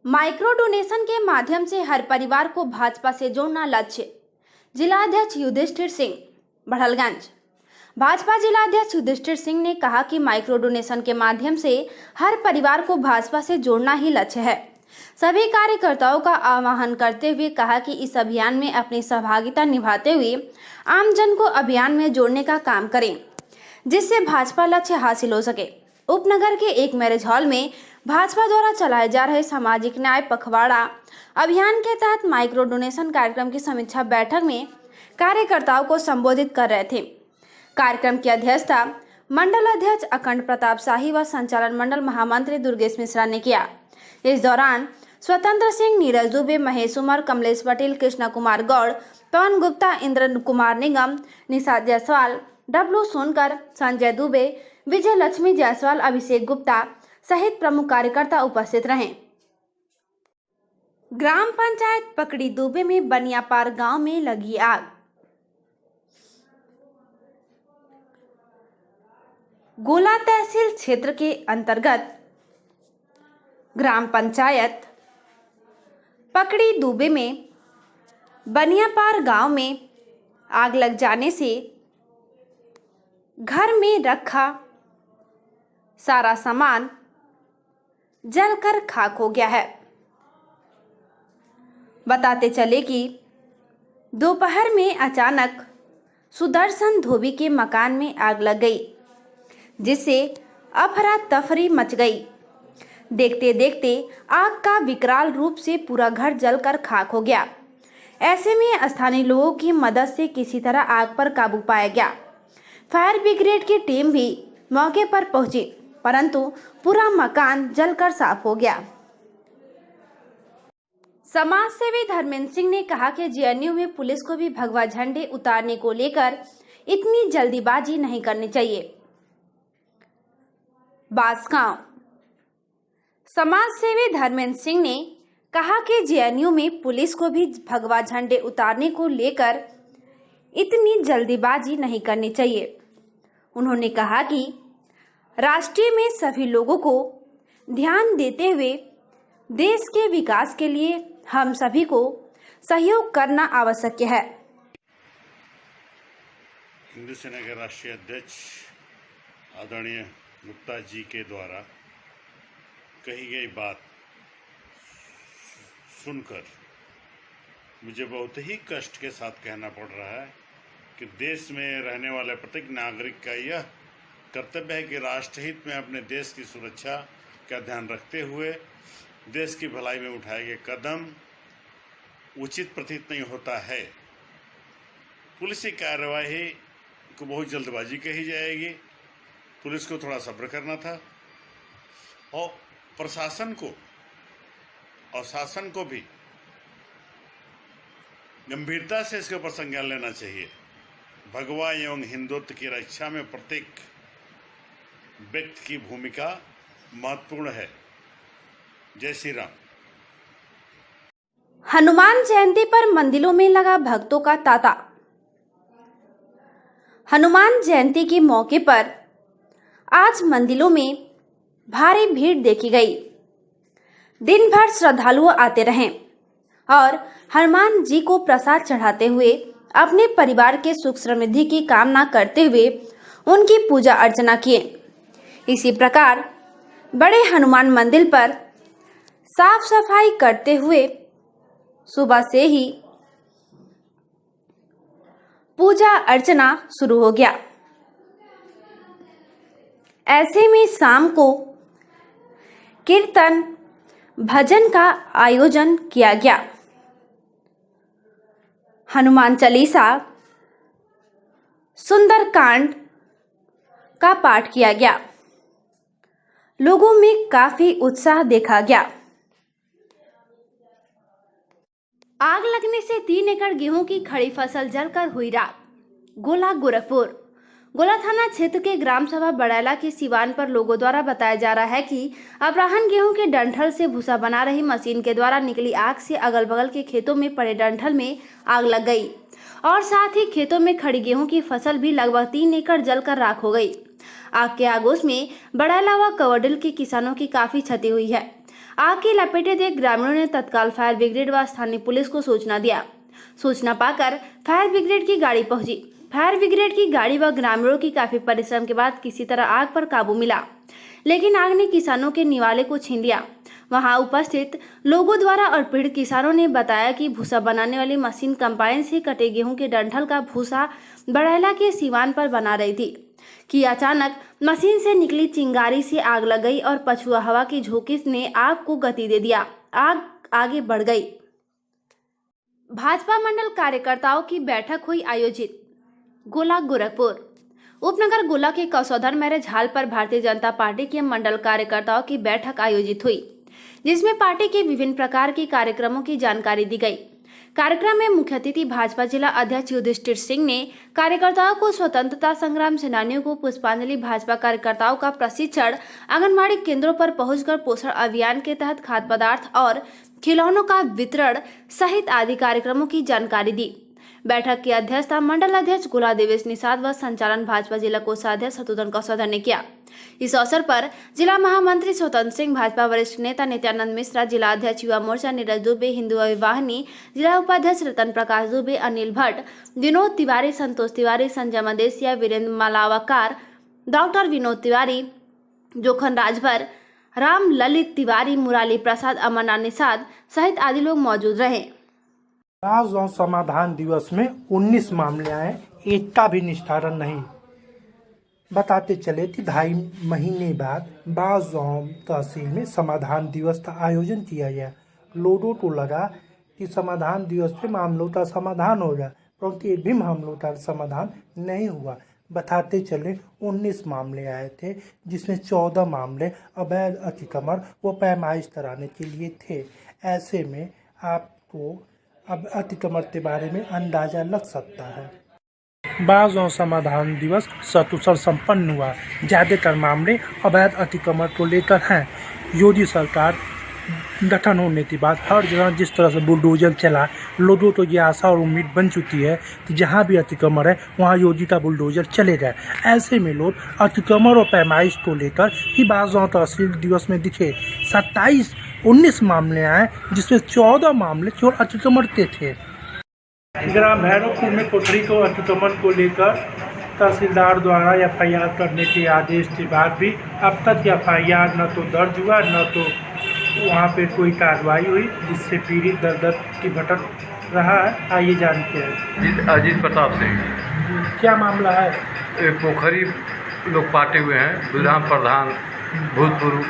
Micro donation के माध्यम से हर परिवार को भाजपा से जोड़ना लक्ष्य। जिलाध्यक्ष युधिष्ठिर सिंह, बड़हलगंज। भाजपा जिलाध्यक्ष युधिष्ठिर सिंह ने कहा कि माइक्रो डोनेशन के माध्यम से हर परिवार को भाजपा से जोड़ना ही लक्ष्य है। सभी कार्यकर्ताओं का आह्वान करते हुए कहा कि इस अभियान में अपनी सहभागिता निभाते हुए आमजन को अभियान में जोड़ने का काम करें, जिससे भाजपा लक्ष्य हासिल हो सके। उपनगर के एक मैरिज हॉल में भाजपा द्वारा चलाए जा रहे सामाजिक न्याय पखवाड़ा अभियान के तहत माइक्रो डोनेशन कार्यक्रम की समीक्षा बैठक में कार्यकर्ताओं को संबोधित कर रहे थे। कार्यक्रम की अध्यक्षता मंडल अध्यक्ष अखंड प्रताप शाही व संचालन मंडल महामंत्री दुर्गेश मिश्रा ने किया। इस दौरान स्वतंत्र सिंह, नीरज दुबे, महेश उमर, कमलेश पटेल, कृष्णा कुमार गौड़, पवन गुप्ता, इंद्र कुमार निगम, निषाद जायसवाल, डब्लू सोनकर, संजय दुबे, विजय लक्ष्मी जायसवाल, अभिषेक गुप्ता सहित प्रमुख कार्यकर्ता उपस्थित रहे। ग्राम पंचायत पकड़ी दुबे में बनियापार गांव में लगी आग। गोला तहसील क्षेत्र के अंतर्गत ग्राम पंचायत पकड़ी दुबे में बनियापार गांव में आग लग जाने से घर में रखा सारा सामान जलकर खाक हो गया है। बताते चले कि दोपहर में अचानक सुदर्शन धोबी के मकान में आग लग गई, जिससे अफरा तफरी मच गई। देखते देखते आग का विकराल रूप से पूरा घर जलकर खाक हो गया। ऐसे में स्थानीय लोगों की मदद से किसी तरह आग पर काबू पाया गया। फायर ब्रिगेड की टीम भी मौके पर पहुंची, परंतु पूरा मकान जलकर साफ हो गया। समाज सेवी धर्मेंद्र सिंह ने कहा कि जेएनयू में पुलिस को भी भगवा झंडे उतारने को लेकर इतनी जल्दीबाजी नहीं करनी चाहिए। बांसगांव। समाज सेवी धर्मेंद्र सिंह ने कहा कि जेएनयू में पुलिस को भी भगवा झंडे उतारने को लेकर इतनी जल्दीबाजी नहीं करनी चाहिए। उन्होंने कहा कि राष्ट्रीय में सभी लोगों को ध्यान देते हुए देश के विकास के लिए हम सभी को सहयोग करना आवश्यक है। हिंदू सेना के राष्ट्रीय अध्यक्ष आदरणीय गुप्ता जी के द्वारा कही गई बात सुनकर मुझे बहुत ही कष्ट के साथ कहना पड़ रहा है कि देश में रहने वाले प्रत्येक नागरिक का यह कर्तव्य है कि राष्ट्रहित में अपने देश की सुरक्षा का ध्यान रखते हुए देश की भलाई में उठाए गए कदम उचित प्रतीत नहीं होता है। पुलिस की कार्यवाही को बहुत जल्दबाजी कही जाएगी। पुलिस को थोड़ा सब्र करना था और प्रशासन को और शासन को भी गंभीरता से इसके ऊपर संज्ञान लेना चाहिए। भगवा एवं हिंदुत्व की रक्षा में प्रत्येक व्यक्ति की भूमिका महत्वपूर्ण है। जय श्री राम। हनुमान जयंती पर मंदिरों में लगा भक्तों का तांता। हनुमान जयंती के मौके पर आज मंदिरों में भारी भीड़ देखी गई। दिन भर श्रद्धालु आते रहे और हनुमान जी को प्रसाद चढ़ाते हुए अपने परिवार के सुख समृद्धि की कामना करते हुए उनकी पूजा अर्चना किए। इसी प्रकार बड़े हनुमान मंदिर पर साफ सफाई करते हुए सुबह से ही पूजा अर्चना शुरू हो गया। ऐसे में शाम को कीर्तन भजन का आयोजन किया गया। हनुमान चालीसा, सुंदरकांड का पाठ किया गया। लोगों में काफी उत्साह देखा गया। आग लगने से 3 एकड़ गेहूं की खड़ी फसल जलकर हुई राख। गोला गोरखपुर। गोला थाना क्षेत्र के ग्राम सभा बड़ैला के सिवान पर लोगों द्वारा बताया जा रहा है कि अपराह्न गेहूं के डंठल से भूसा बना रही मशीन के द्वारा निकली आग से अगल बगल के खेतों में पड़े डंठल में आग लग गई और साथ ही खेतों में खड़ी गेहूं की फसल भी लगभग 3 एकड़ जलकर राख हो गई। आग के आगोश में बड़ैला व कवरडिल के किसानों की काफी क्षति हुई है। आग की लपेटे देख ग्रामीणों ने तत्काल फायर ब्रिगेड व स्थानीय पुलिस को सूचना दिया। सूचना पाकर फायर ब्रिगेड की गाड़ी पहुंची। फायर ब्रिगेड की गाड़ी व ग्रामीणों की काफी परिश्रम के बाद किसी तरह आग पर काबू मिला, लेकिन आग ने किसानों के निवाले को छीन लिया। वहां उपस्थित लोगों द्वारा और पीड़ित किसानों ने बताया कि भूसा बनाने वाली मशीन कंबाइन से कटे गेहूं के डंठल का भूसा बड़ैला के सीवान पर बना रही थी कि अचानक मशीन से निकली चिंगारी से आग लग गई और पछुआ हवा की झोंके ने आग को गति दे दिया। आग आगे बढ़ गई। भाजपा मंडल कार्यकर्ताओं की बैठक हुई आयोजित। गोला गोरखपुर उपनगर गोला के कसौधर मैरिज हॉल पर भारतीय जनता पार्टी के मंडल कार्यकर्ताओं की बैठक आयोजित हुई, जिसमें पार्टी के विभिन्न प्रकार के कार्यक्रमों की जानकारी दी गई। कार्यक्रम में मुख्य अतिथि भाजपा जिला अध्यक्ष युधिष्ठिर सिंह ने कार्यकर्ताओं को स्वतंत्रता संग्राम सेनानियों को पुष्पांजलि, भाजपा कार्यकर्ताओं का प्रशिक्षण, आंगनबाड़ी केंद्रों पर पहुंचकर पोषण अभियान के तहत खाद्य पदार्थ और खिलौनों का वितरण सहित आदि कार्यक्रमों की जानकारी दी। बैठक की अध्यक्षता मंडल अध्यक्ष गोला देवेश निषाद व संचालन भाजपा जिला कोषाध्यक्ष शत्रुघ्न कसौधर ने किया। इस अवसर पर जिला महामंत्री स्वतंत्र सिंह, भाजपा वरिष्ठ नेता नित्यानंद मिश्रा, जिला अध्यक्ष युवा मोर्चा नीरज दुबे, हिंदू अभिवाहिनी जिला उपाध्यक्ष रतन प्रकाश दुबे, अनिल भट्ट, विनोद तिवारी, संतोष तिवारी, संजय मदेसिया, वीरेंद्र मलावकार, डॉक्टर विनोद तिवारी, जोखन राजभर, राम ललित तिवारी, मुराली प्रसाद, अमरनाथ निषाद सहित आदि लोग मौजूद रहे। बास गांव समाधान दिवस में 19 मामले आए, एक का भी निस्तारण नहीं। बताते चले कि 2.5 महीने बाद बास गांव तहसील में समाधान दिवस का आयोजन किया गया। लोगों को लगा कि समाधान दिवस पे मामलों का समाधान हो गया, परंतु एक भी मामलों का समाधान नहीं हुआ। बताते चले 19 मामले आए थे, जिसमें 14 मामले अवैध अतिक्रमण व पैमाइश कराने के लिए थे। ऐसे में आपको अब अतिक्रमण के बारे में अंदाजा लग सकता है। बास गांव समाधान दिवस सकुशल संपन्न हुआ। ज्यादातर मामले अवैध अतिक्रमण को लेकर हैं। योगी सरकार गठन होने के बाद हर जगह जिस तरह से बुलडोजर चला, लोगों को ये आशा और उम्मीद बन चुकी है कि जहाँ भी अतिक्रमण है वहाँ योगी का बुलडोजर चलेगा। ऐसे में लोग अतिक्रमण और पैमाइश को लेकर ही बास गांव तहसील दिवस में दिखे। 19 मामले आए, जिसमें 14 मामले केवल अतिक्रमण के थे। ग्राम भैरवपुर में कोठरी को अतिक्रमण को लेकर तहसीलदार द्वारा FIR करने के आदेश के बाद भी अब तक FIR न तो दर्ज हुआ, न तो वहाँ पे कोई कार्रवाई हुई, जिससे पीड़ित दर की भटक रहा है। आइए जानते हैं। अजीत प्रताप सिंह। क्या मामला है? पोखरी लोग पाटे हुए हैं, विधान प्रधान, भूतपूर्व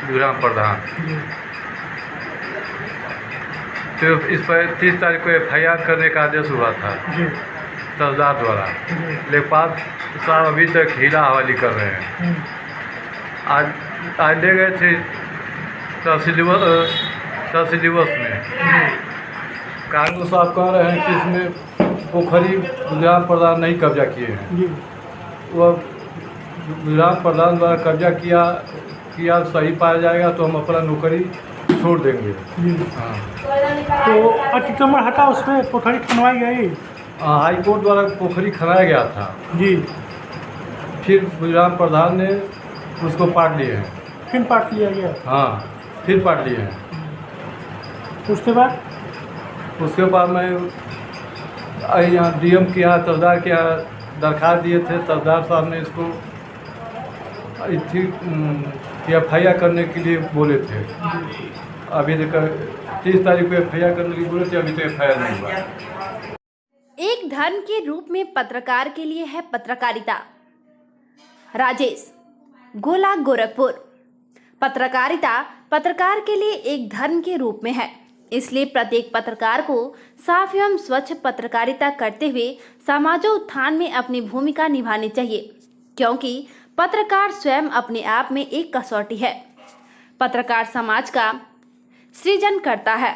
विधान प्रधान। तो इस पर 30 तारीख को FIR करने का आदेश हुआ था तहसीलदार द्वारा, लेकिन बाद अभी तक हीरा हवाली कर रहे हैं। आज ले गए थे तहसील दिवस में। कानून साहब कह रहे हैं कि इसमें पोखरी विधान प्रधान नहीं कब्जा किए हैं। वह विधान प्रधान द्वारा कब्जा किया सही पाया जाएगा तो हम अपना नौकरी छोड़ देंगे। हाँ। तो अतिक्रमण हटा, उसमें पोखरी खनवाई गई। हाई कोर्ट द्वारा पोखरी खनाया गया था जी। फिर विधान प्रधान ने उसको पाट लिए हैं। फिर पाट लिया गया? हाँ, फिर पाट लिए हैं। उसके बाद मैं यहाँ DM के यहाँ, तहसीलदार के यहाँ दरख्वास्त दिए थे। तहसीलदार साहब ने इसको FIR करने के लिए बोले थे। अभी तक 30 तारीख को FIR करने के लिए बोले थे, अभी तक FIR नहीं हुआ। एक धर्म के रूप में पत्रकार के लिए है पत्रकारिता। राजेश, गोला गोरखपुर। पत्रकारिता पत्रकार के लिए एक धर्म के रूप में है, इसलिए प्रत्येक पत्रकार को साफ एवं स्वच्छ पत्रकारिता करते हुए समाजोत्थान में अपनी भूमिका निभानी चाहिए, क्योंकि पत्रकार स्वयं अपने आप में एक कसौटी है। पत्रकार समाज का सृजन करता है।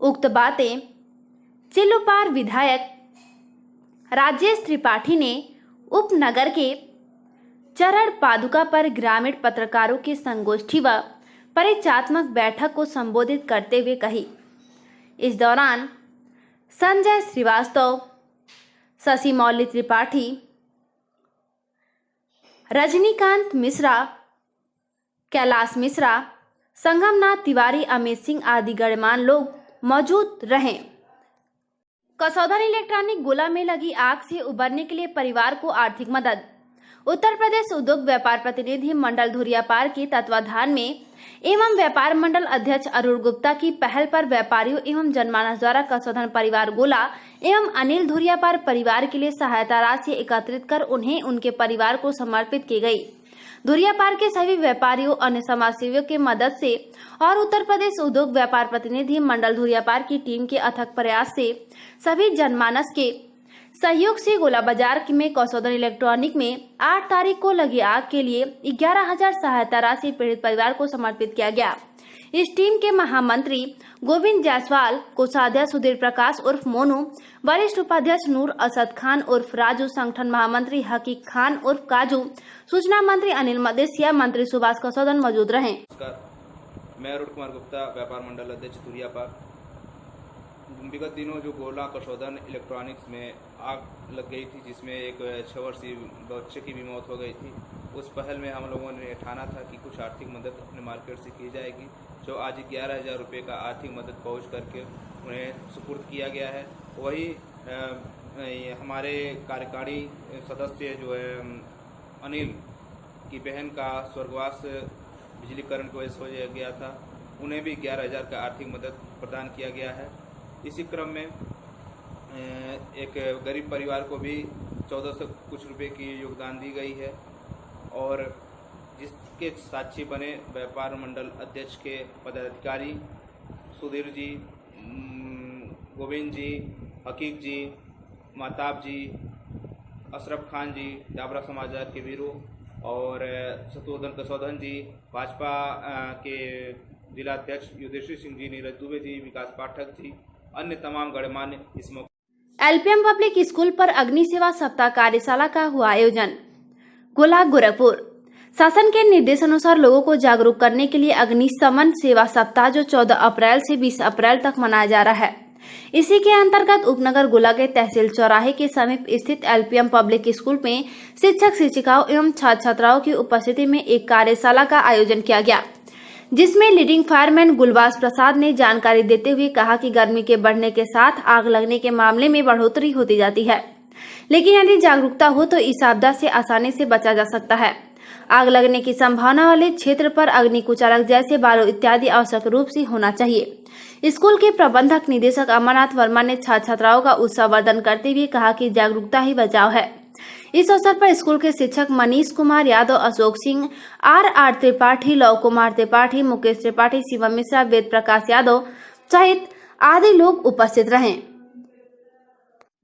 उक्त बातें चिल्लूपार विधायक राजेश त्रिपाठी ने उपनगर के चरण पादुका पर ग्रामीण पत्रकारों की संगोष्ठी व परिचयात्मक बैठक को संबोधित करते हुए कही। इस दौरान संजय श्रीवास्तव, शशि मौली त्रिपाठी, रजनीकांत मिश्रा, कैलाश मिश्रा, संगमनाथ तिवारी, अमित सिंह आदि गणमान्य लोग मौजूद रहे। कसौधन इलेक्ट्रॉनिक गोला में लगी आग से उबरने के लिए परिवार को आर्थिक मदद। उत्तर प्रदेश उद्योग व्यापार प्रतिनिधि मंडल धुरियापार के तत्वाधान में एवं व्यापार मंडल अध्यक्ष अरुण गुप्ता की पहल पर व्यापारियों एवं जनमानस द्वारा कसौधन परिवार गोला एवं अनिल धुरियापार परिवार के लिए सहायता राशि एकत्रित कर उन्हें उनके परिवार को समर्पित की गई। धुरियापार के सभी व्यापारियों, अन्य समाज सेवियों के मदद से और उत्तर प्रदेश उद्योग व्यापार प्रतिनिधि मंडल धुरियापार की टीम के अथक प्रयास से सभी जनमानस के सहयोग से गोला बाजार में कसौधन इलेक्ट्रॉनिक में 8 तारीख को लगी आग के लिए 11,000 सहायता राशि पीड़ित परिवार को समर्पित किया गया। इस टीम के महामंत्री गोविंद जायसवाल, कोषाध्यक्ष सुधीर प्रकाश उर्फ मोनू, वरिष्ठ उपाध्यक्ष नूर असद खान उर्फ राजू, संगठन महामंत्री हकीक खान उर्फ काजू, सूचना मंत्री अनिल मदेशिया, मंत्री सुभाष कसौधन मौजूद रहे। मैं अरुण कुमार गुप्ता, व्यापार मंडल अध्यक्ष धुरियापार। विगत दिनों जो गोला कसौधन इलेक्ट्रॉनिक्स में आग लग गई थी, जिसमें एक 6 वर्षीय बच्चे की भी मौत हो गई थी, उस पहल में हम लोगों ने ठाना था कि कुछ आर्थिक मदद अपने मार्केट से की जाएगी, जो आज 11,000 रुपये का आर्थिक मदद पहुँच करके उन्हें सुपुर्द किया गया है। वही हमारे कार्यकारी सदस्य जो है अनिल की बहन का स्वर्गवास बिजलीकरण की वजह से हो गया था, उन्हें भी 11,000 का आर्थिक मदद प्रदान किया गया है। इसी क्रम में एक गरीब परिवार को भी 1400 कुछ रुपए की योगदान दी गई है और जिसके साक्षी बने व्यापार मंडल अध्यक्ष के पदाधिकारी सुधीर जी, गोविंद जी, हकीक जी, महताब जी, अशरफ खान जी, जाबरा समाजवाद के वीरों और शत्रुघ्न कसौधन जी, भाजपा के जिलाध्यक्ष युद्धेश्वर सिंह जी, नीरज दुबे जी, विकास पाठक जी, अन्य तमाम गणमान्य इस मौके। एलपीएम पब्लिक स्कूल पर अग्नि सेवा सप्ताह कार्यशाला का हुआ आयोजन। गोला गोरखपुर शासन के निर्देशानुसार लोगों को जागरूक करने के लिए अग्निशमन सेवा सप्ताह जो 14 अप्रैल से 20 अप्रैल तक मनाया जा रहा है। इसी के अंतर्गत उपनगर गोला के तहसील चौराहे के समीप स्थित एलपीएम पब्लिक स्कूल में शिक्षक शिक्षिकाओं एवं छात्र छात्राओं की उपस्थिति में एक कार्यशाला का आयोजन किया गया, जिसमें लीडिंग फायरमैन गुलबाज प्रसाद ने जानकारी देते हुए कहा कि गर्मी के बढ़ने के साथ आग लगने के मामले में बढ़ोतरी होती जाती है, लेकिन यदि जागरूकता हो तो इस आपदा से आसानी से बचा जा सकता है। आग लगने की संभावना वाले क्षेत्र पर अग्निकुचालक जैसे बारूद इत्यादि आवश्यक रूप से होना चाहिए। स्कूल के प्रबंधक निदेशक अमरनाथ वर्मा ने छात्र छात्राओं का उत्साहवर्धन करते हुए कहा कि जागरूकता ही बचाव है। इस अवसर पर स्कूल के शिक्षक मनीष कुमार यादव, अशोक सिंह, आर त्रिपाठी, लव कुमार त्रिपाठी, मुकेश त्रिपाठी, शिवम मिश्रा, वेद प्रकाश यादव सहित आदि लोग उपस्थित रहे।